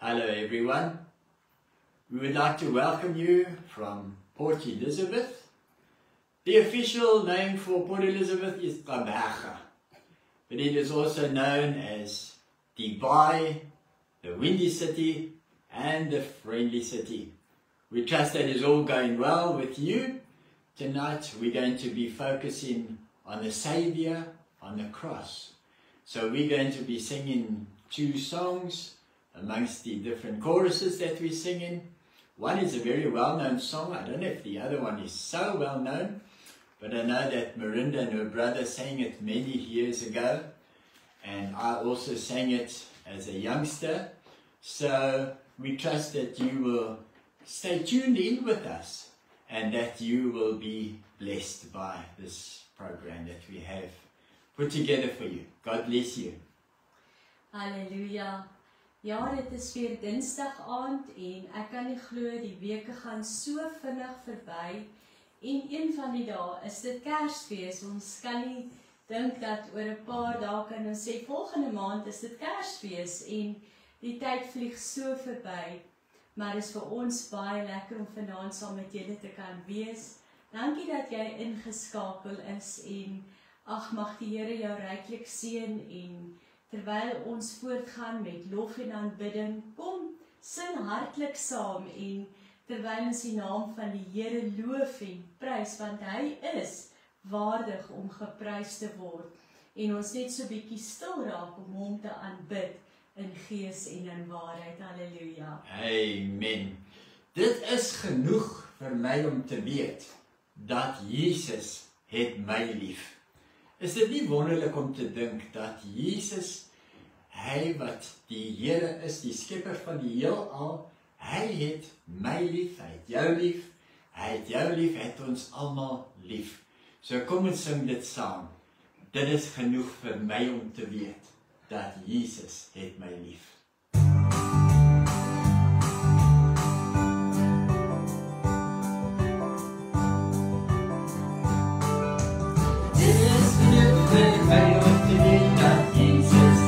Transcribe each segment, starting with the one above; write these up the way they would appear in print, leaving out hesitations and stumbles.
Hello everyone. We would like to welcome you from Port Elizabeth. The official name for Port Elizabeth is Gqeberha, but it is also known as Dubai, the Windy City and the Friendly City. We trust that is all going well with you. Tonight we're going to be focusing on the Saviour on the cross. So we're going to be singing two songs amongst the different choruses that we're singing. One is a very well-known song. I don't know if the other one is so well-known, but I know that Marinda and her brother sang it many years ago, and I also sang it as a youngster. So we trust that you will stay tuned in with us and that you will be blessed by this program that we have put together for you. God bless you. Halleluja. Ja, dit is weer Dinsdag aand en ek kan nie glo die weke gaan so vinnig verby. En een van die dae is dit Kersfees. Ons kan nie dink dat oor 'n paar dae kan ons sê volgende maand is dit Kersfees en die tyd vlieg so verby. Maar dit is vir ons baie lekker om vanaand saam met julle te kan wees. Dankie dat jy ingeskakel is en ag mag die Here jou ryklik seën en terwyl ons voortgaan met lof en aanbidding, kom sing hartlik saam en terwyl ons die naam van die Here loof en prys, want hy is waardig om geprys te word en ons net so bietjie stil raak om hom te aanbid in gees en in waarheid. Halleluja. Amen. Dit is genoeg vir my om te weet dat Jesus het my lief. Is dit nie wonderlik om te dink dat Jesus, hy wat die Here is, die skepper van die heelal, hy het my lief, hy het jou lief, hy het ons almal lief. So kom ons sing dit saam. Dit is genoeg vir my om te weet dat Jesus het my lief. Hallelujah, Jesus.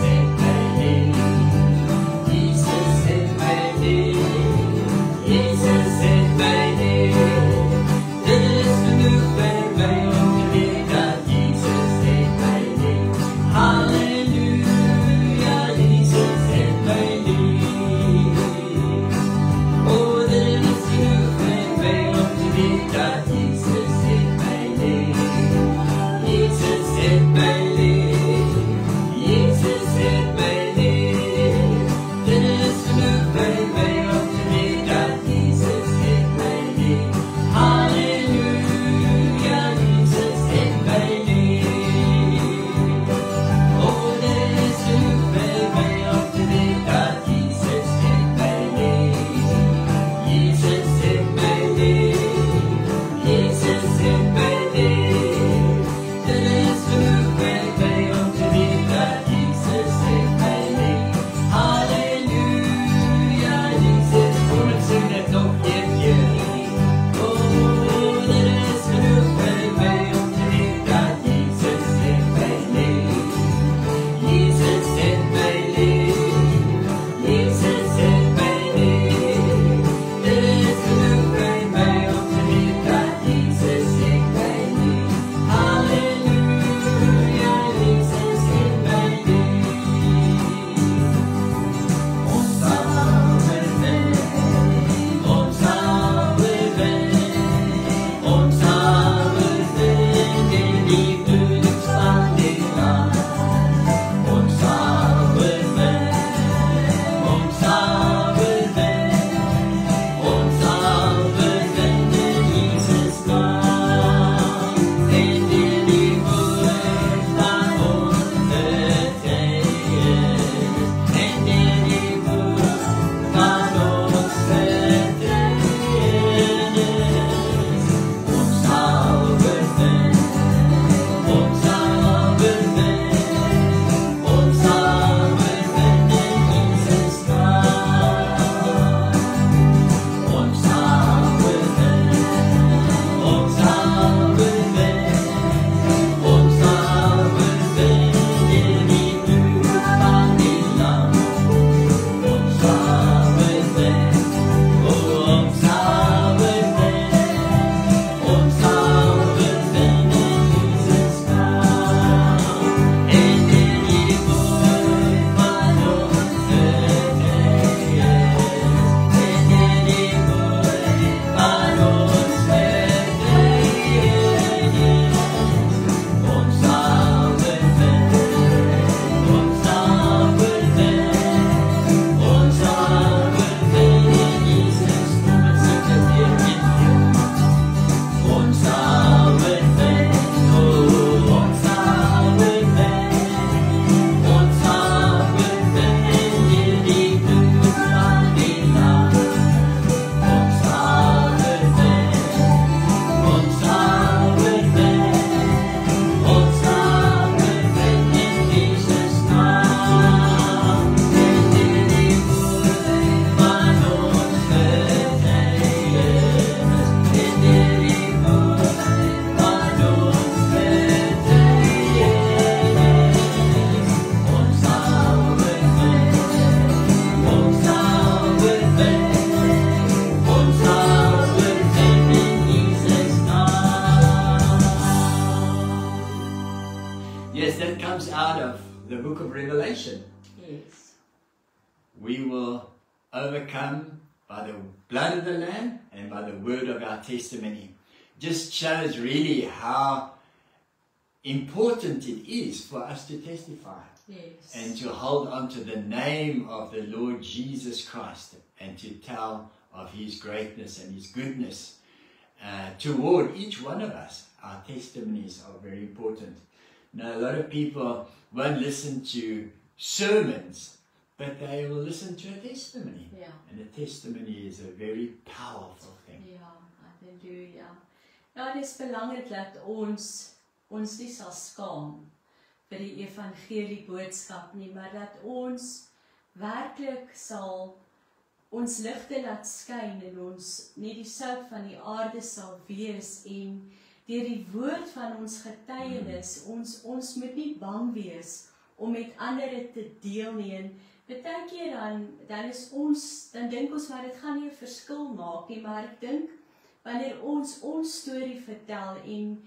book of Revelation. Yes. We will overcome by the blood of the Lamb and by the word of our testimony. Just shows really how important it is for us to testify. Yes. And to hold on to the name of the Lord Jesus Christ and to tell of his greatness and his goodness toward each one of us. Our testimonies are very important. Now, a lot of people won't listen to sermons, but they will listen to a testimony. Ja. And a testimony is a very powerful thing. Ja, halleluja. Ja, dit is belangrik dat ons nie sal skaam vir die evangelie boodskap nie, maar dat ons werklik sal ons ligte laat skyn en ons nie die sout van die aarde sal wees en deur die woord van ons getuienis, ons moet nie bang wees om met ander te deel nie. En baie keer dan dink ons maar dit gaan nie 'n verskil maak nie, maar ek dink wanneer ons storie vertel en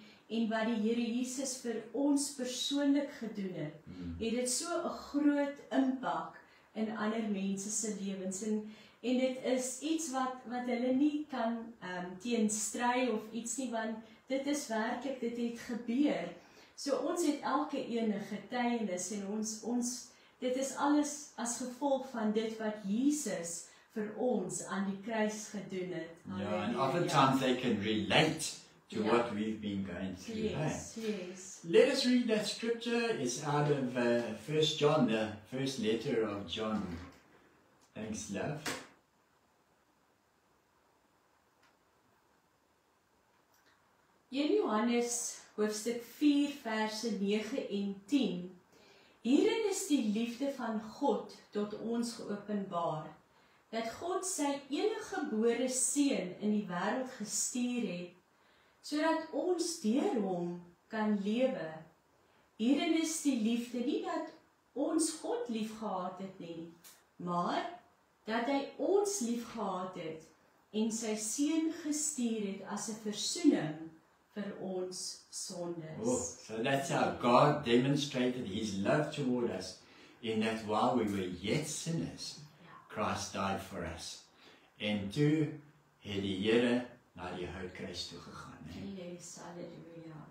wat die Here Jesus vir ons persoonlik gedoen het, het dit so 'n groot impak in ander mense se lewens en dit is iets wat hulle nie kan teenstry of iets nie, want dit is werklik, dit het gebeur. So ons het elke ene getuienis en dit is alles as gevolg van dit wat Jesus vir ons aan die kruis gedoen het. Yeah, and oftentimes they can relate to Yeah. what we've been going through. Yes, Hey? yes. Let us read that scripture. It's out of 1 John, the first letter of John. Thanks, love. Johannes hoofstuk 4 verse 9 en 10. Hierin is die liefde van God tot ons geopenbaar, dat God sy eniggebore seun in die wêreld gestuur het, sodat ons deur hom kan lewe. Hierin is die liefde nie dat ons God liefgehad het nie, maar dat hy ons liefgehad het en sy seun gestuur het as 'n versoening vir ons sondes. Oh, so that's how God demonstrated his love toward us, in that while we were yet sinners, Christ died for us. En toe het die Here na die houtkruis toe gegaan. Yes, halleluja.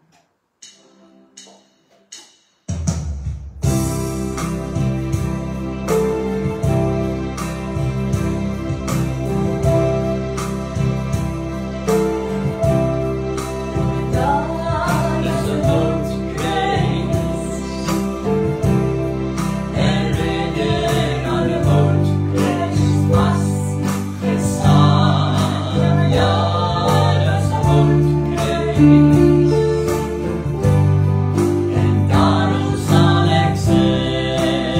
En daarom sal ek sing.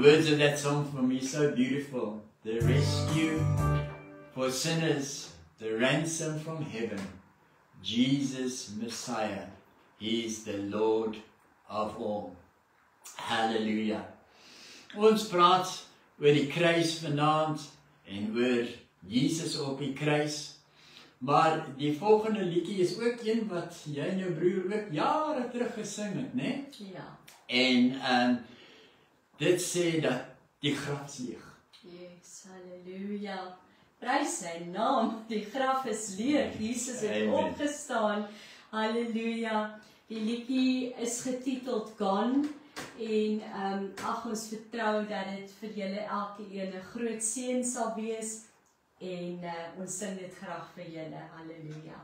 words of that song for me so beautiful. The rescue for sinners, the ransom from heaven. Jesus Messiah, He is the Lord of all. Hallelujah. Ons praat oor die kruis vanaand en oor Jesus op die kruis. Maar die volgende liedjie is ook een wat jy en jou broer ook jare terug gesing het, né? Ja. En dit sê dat die graf is leeg. Yes, halleluja. Prys sy naam, die graf is leeg. Jesus het opgestaan. Halleluja. Die liedjie is getiteld Gone. En ag ons vertrou dat dit vir julle elkeen 'n groot seën sal wees. En ons sing dit graag vir julle. Halleluja.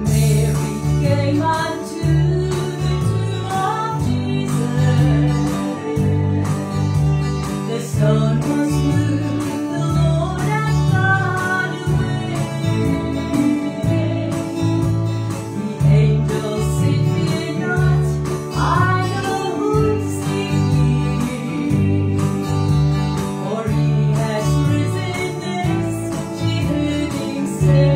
Mary came unto the tomb of Jesus. The stone was moved, the Lord had gone away. The angels said, "Fear not, I know whom seek ye, for He has risen." This she heard Him say.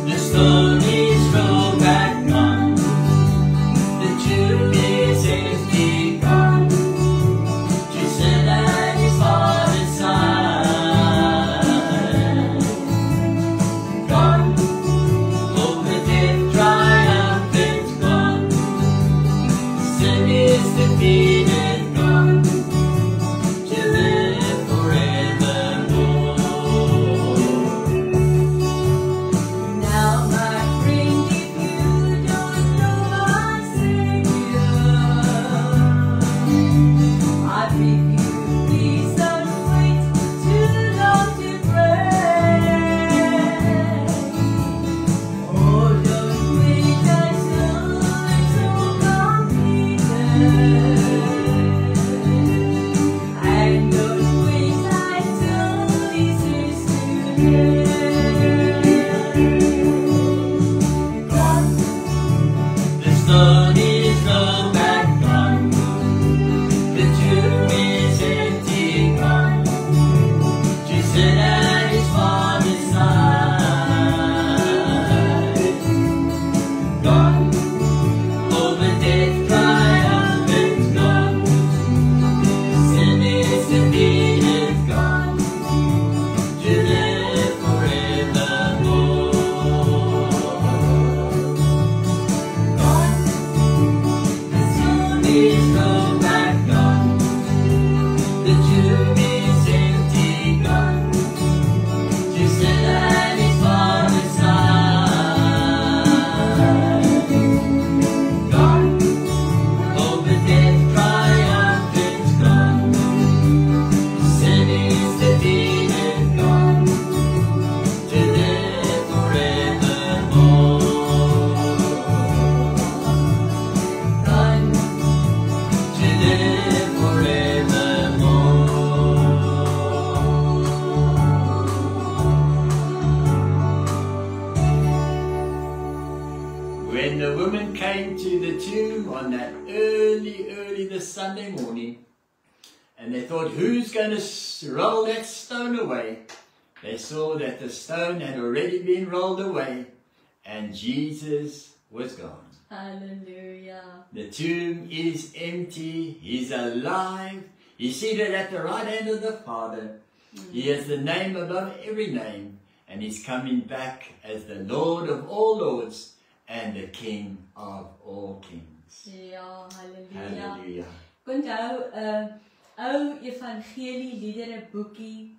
The stone is rolled back, gone. The tomb is empty, gone. Jesus at His Father's side, gone. Over death triumphant, gone. Sin is defeated, gone. To live forevermore. Now, my friend, if you don't know our Savior, I beg you, please don't wait too long to pray. Oh, don't wait until it's all completed. And don't wait until He says to God. The stone is rolled back, gone. The tomb is empty, gone. Jesus at His Father's side, gone. Over death triumphant, gone. Sin is defeated, gone. To live forevermore. Gone. The stone is rolled back, gone. The tomb is empty, gone. Jesus at His Father's side, gone. Over death triumphant, gone. Sin is defeated, gone. To live forevermore. Gone. To live forevermore. When the woman came to the tomb on that early this Sunday morning, and they thought, who's going to roll that stone away? They saw that the stone had already been rolled away, and Jesus was gone. Hallelujah. The tomb is empty. He's alive. He's seated at the right hand of the Father. He has the name above every name, and he's coming back as the Lord of all lords and the King of all kings. Ja, halleluja. Hallelujah. Onthou, ou evangelie liedere boekie,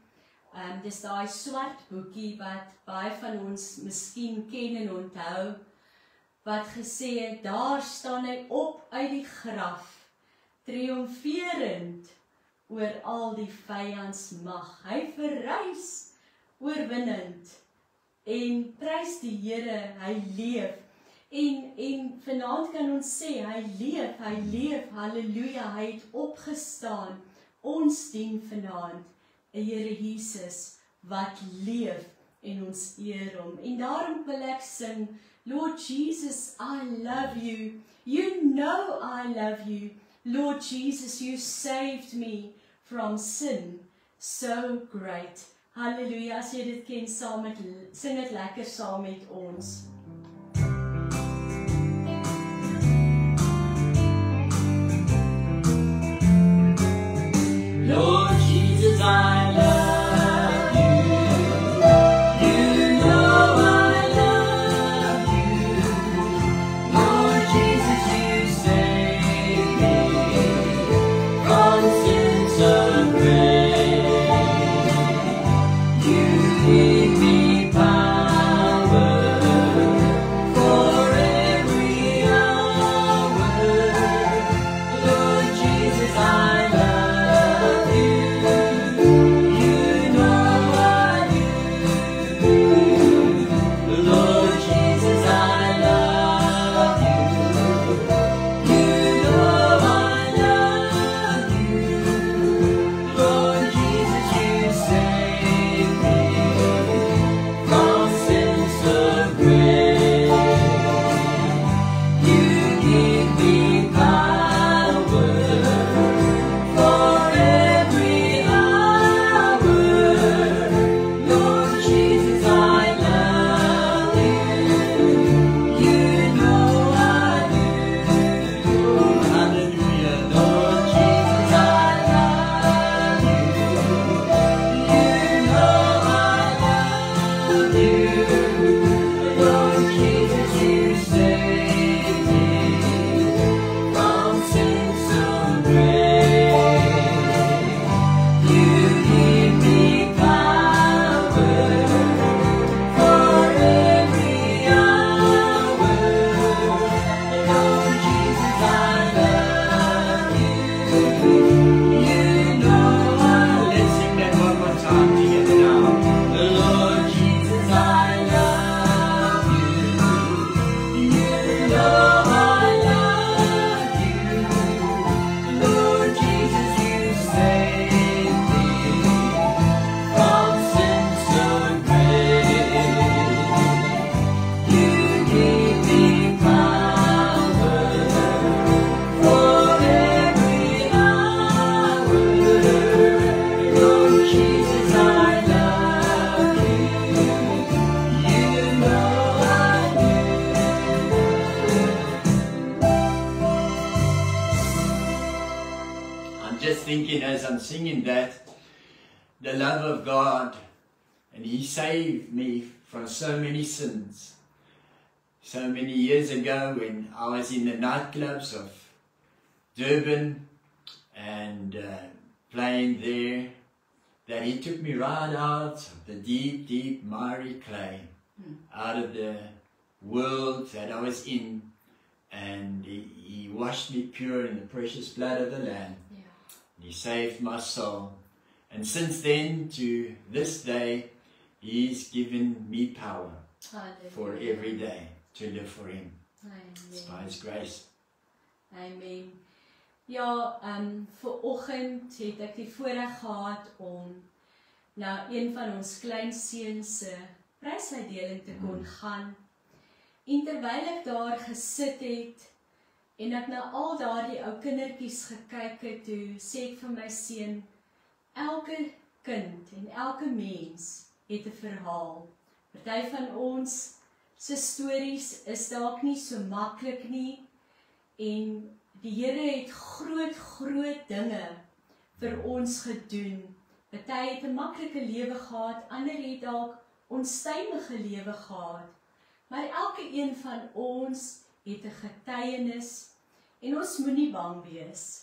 dis daai swart boekie wat baie van ons miskien ken en onthou, wat gesê het, daar staan hy op uit die graf, triomferend oor al die vyyandsmag. Hy verrys oorwinnend en prys die Here, hy leef. En vanaand kan ons sê, hy leef, halleluja, hy het opgestaan. Ons dien vanaand 'n Here Jesus wat leef en ons eer hom. En daarom wil ek sing, Lord Jesus, I love you. You know I love you. Lord Jesus, you saved me from sin. So great. Halleluja, as jy dit ken, sing dit lekker saam met ons. Lord Jesus, I love you. You know I love you. Lord Jesus, you save me from sins of grace. You give me power for every hour. Lord Jesus, I love you. Thinking as I'm singing that, the love of God, and He saved me from so many sins. So many years ago when I was in the nightclubs of Durban and playing there, that He took me right out of the deep, deep miry clay, out of the world that I was in, and He washed me pure in the precious blood of the Lamb. He saved my soul, and since then to this day, He's given me power for every day to live for Him. It's by His grace. Amen. Ja, vanoggend het ek die voorreg gehad om na een van ons kleinseuns se prysuitdeling te kon gaan. En terwyl ek daar gesit het en ek na al daardie ou kindertjies gekyk het, toe sê ek vir my seun, elke kind en elke mens het 'n verhaal. Party van ons se stories is dalk nie so maklik nie, en die Here het groot dinge vir ons gedoen. Party het 'n maklike lewe gehad, ander het dalk onstuimige lewe gehad. Maar elke een van ons het 'n getuienis en ons moenie bang wees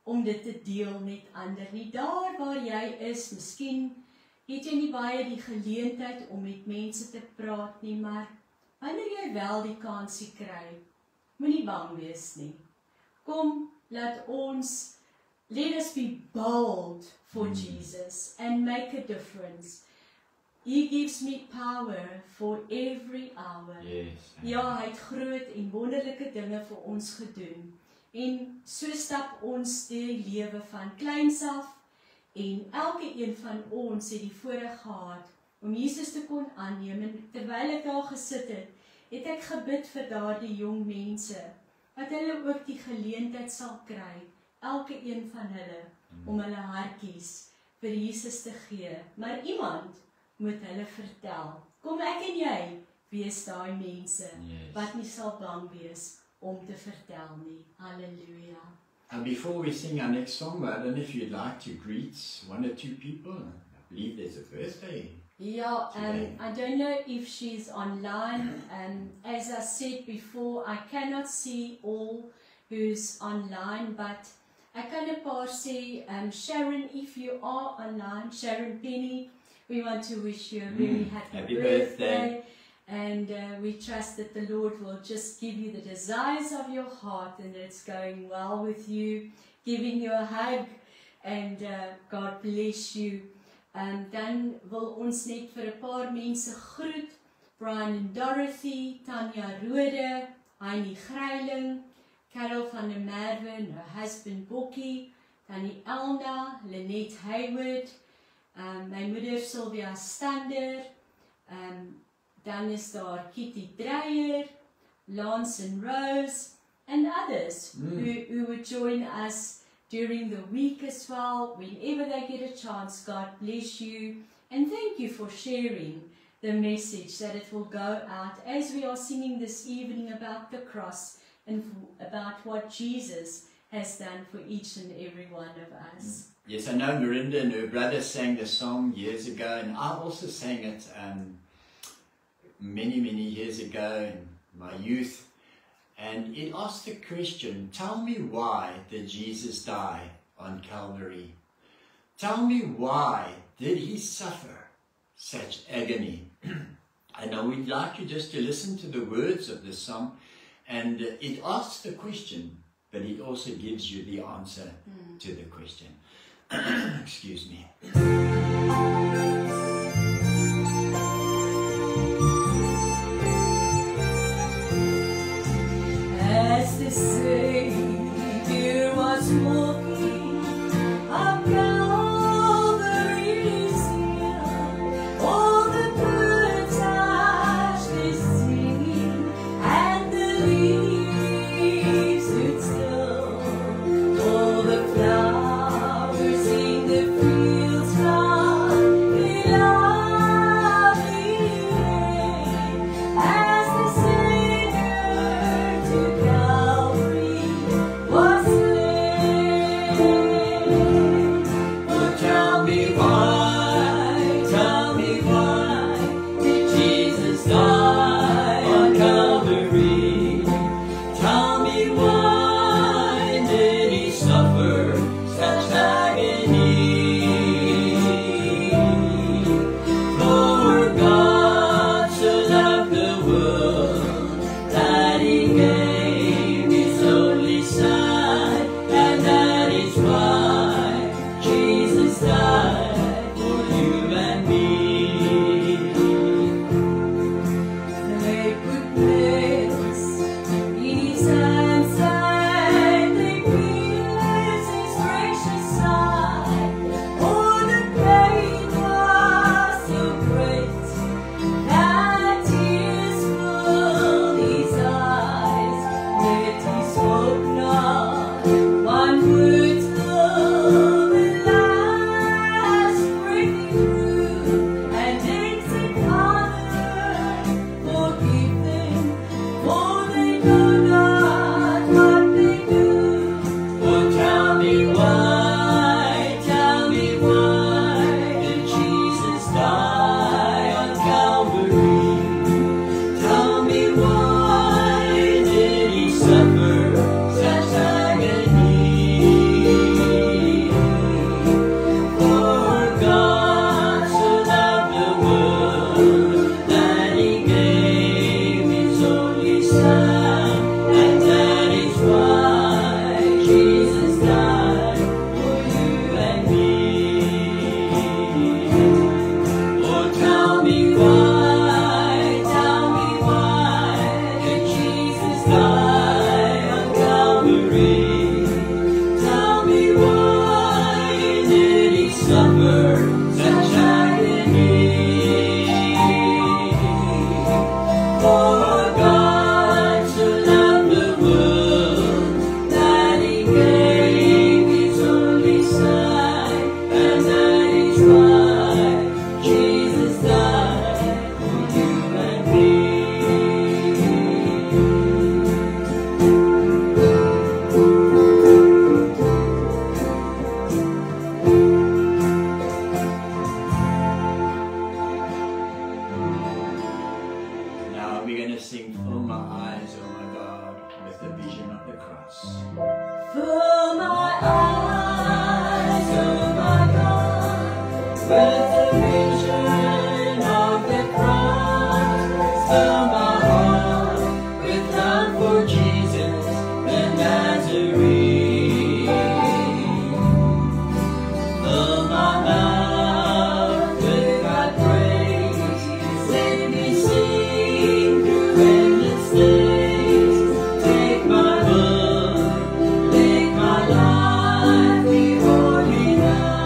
om dit te deel met ander nie. Daar waar jy is, miskien het jy nie baie die geleentheid om met mense te praat nie, maar wanneer jy wel die kansie kry, moenie bang wees nie. Kom, let us be bold for Jesus and make a difference. He gives me power for every hour. Yes. Ja, hy het groot en wonderlike dinge vir ons gedoen. En so stap ons deur die lewe van kleins af en elke een van ons het die voorreg gehad om Jesus te kon aanneem. En terwyl ek daar gesit het, het ek gebid vir daardie jong mense, dat hulle ook die geleentheid sal kry, elke een van hulle, om hulle hartjies vir Jesus te gee. Maar iemand moet hulle vertel. Kom ek en jy, wees daai mense, wat nie sal bang wees om te vertel nie. Halleluja. And before we sing our next song, I don't know if you'd like to greet one or two people. I believe there's a birthday. Yeah, I don't know if she's online. As I said before, I cannot see all who's online, but I kan 'n paar sê, Sharon, if you are online, Sharon Penny, we want to wish you a very happy birthday. And we trust that the Lord will just give you the desires of your heart and that it's going well with you, giving you a hug, and God bless you. Dan wil ons net vir 'n paar mense groet. Brian en Dorothy, Tanya Rode, Heini Greiling, Carol van der Merwe and her husband Bokkie, Tannie Elna, Lynette Hayward, my moeder Sylvia Stander, dan is daar Kitty Dreyer, Lance and Rose, and others who would join us during the week as well. Whenever they get a chance, God bless you, and thank you for sharing the message, that it will go out as we are singing this evening about the cross and about what Jesus has done for each and every one of us. Yes, I know Mirinda and her brother sang the song years ago, and I also sang it many years ago in my youth, and it asked the question, tell me why did Jesus die on Calvary? Tell me why did he suffer such agony? And I would like you just to listen to the words of the song, and it asks the question, but it also gives you the answer to the question. Excuse me. As the Savior was walking up Calvary's hill, all the birds hushed their singing, and the leaves stood still. All the flowers in the fields sing, fill my eyes, oh my God, with the vision of the cross. Fill my eyes, oh my God, with the vision of the cross. Fill my heart with love for Jesus, the Nazarene. Fill my mouth with thy praise. Let me sing through endless days. Take my word, make my life be holy night.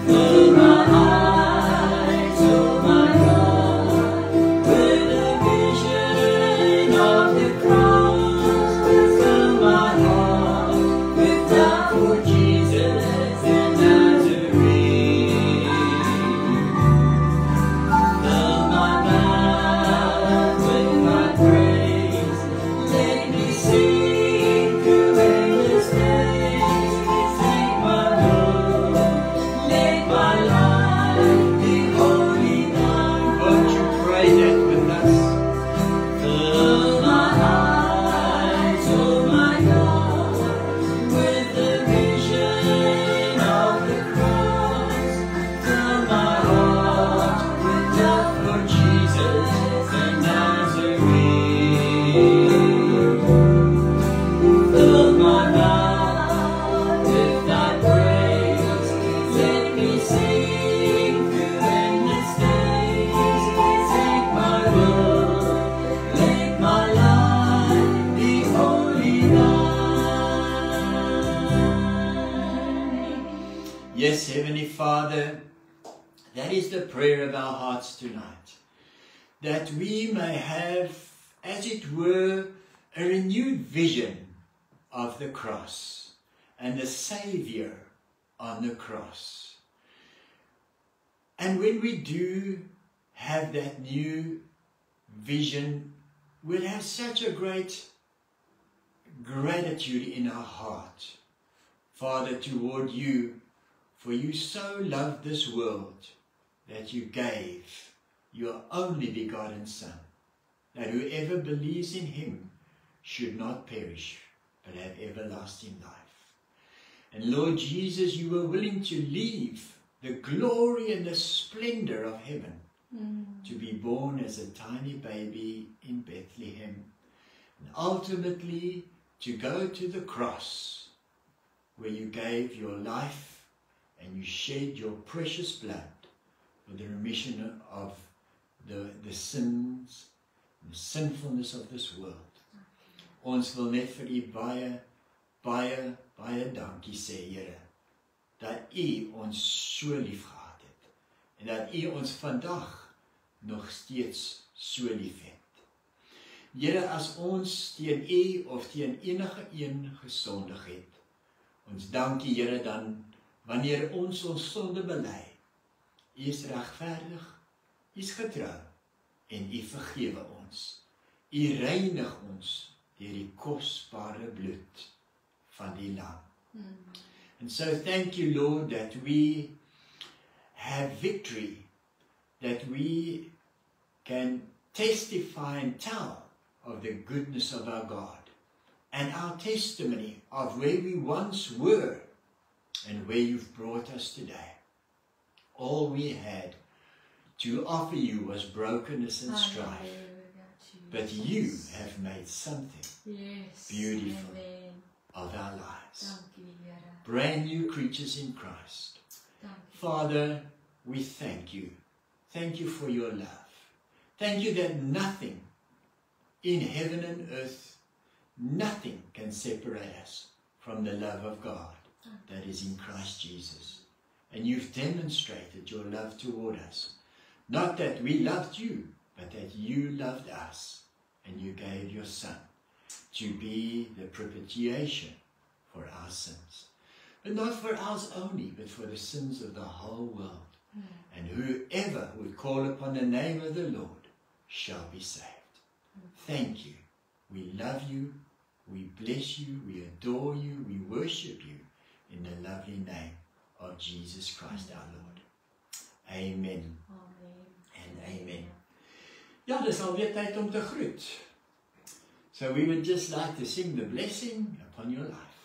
Fill my eyes, oh my God, with the vision of the cross. Fill my heart with love for Jesus the Nazarene. Fill my mouth with thy praise. Let me sing through endless days. Take my Lord, let my life be holy night. Won't you pray that with us? Fill my eyes, oh my God, with the vision of the cross. Fill my heart with love for Jesus the Nazarene. Fill my mouth with thy praise. Let me sing through endless days. Take my word, let my life be holy night. Yes, Heavenly Father, that is the prayer of our hearts tonight. That we may have, as it were, a renewed vision of the cross and the Saviour on the cross. And when we do have that new vision, we'll have such a great gratitude in our heart, Father, toward you, for you so loved this world that you gave your only begotten Son, that whoever believes in him should not perish, but have everlasting life. And Lord Jesus, you were willing to leave the glory and the splendor of heaven to be born as a tiny baby in Bethlehem, and ultimately to go to the cross, where you gave your life and you shed your precious blood for the remission of the sins, the sinfulness of this world. Ons wil net vir u baie, baie, baie dankie sê, Here, dat u ons so lief gehad het, en dat u ons vandag nog steeds so lief het. Here, as ons teen u of teen enige een gesondig het, ons dankie, Here, dan wanneer ons sonde bely, u is regverdig, u is getrou, en u vergewe ons. U reinig ons deur die kosbare bloed van die lam. And so thank you, Lord, that we have victory, that we can testify and tell of the goodness of our God, and our testimony of where we once were and where you've brought us today. All we had to offer you was brokenness and strife, but you have made something beautiful of our lives. Brand new creatures in Christ. Father, we thank you. Thank you for your love. Thank you that nothing in heaven and earth, nothing can separate us from the love of God that is in Christ Jesus. And you've demonstrated your love toward us. Not that we loved you, but that you loved us, and you gave your Son to be the propitiation for our sins. But not for ours only, but for the sins of the whole world. And whoever would call upon the name of the Lord shall be saved. Thank you. We love you. We bless you. We adore you. We worship you in the lovely name of Jesus Christ our Lord. Amen. And amen. Ja, dis alweer tyd om te groet. So we would just like to sing the blessing upon your life.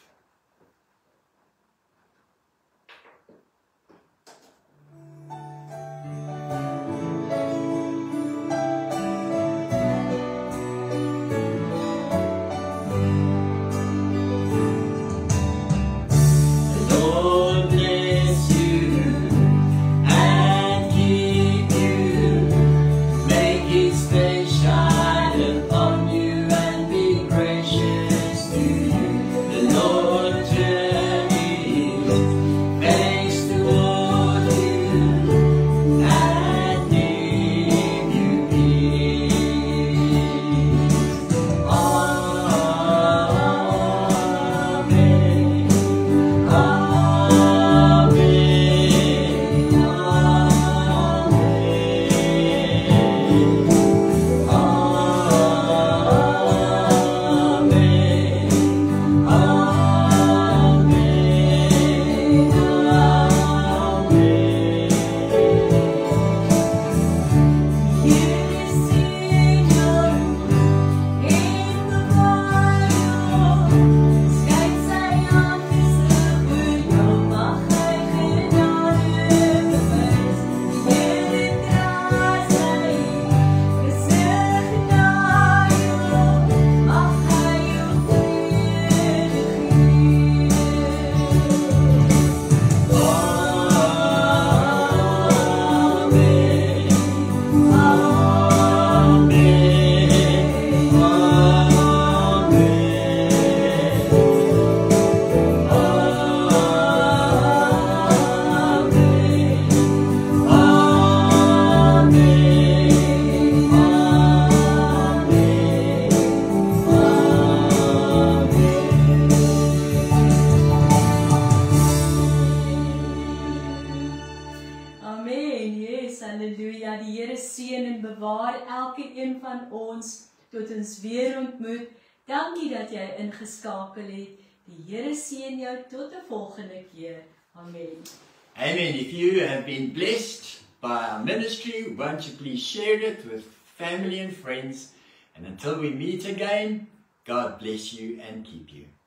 Halleluja, die Here seën en bewaar elkeen van ons tot ons weer ontmoet. Dankie dat jy ingeskakel het. Die Here seën jou tot 'n volgende keer. Amen. Amen. If you have been blessed by our ministry, won't you please share it with family and friends. And until we meet again, God bless you and keep you.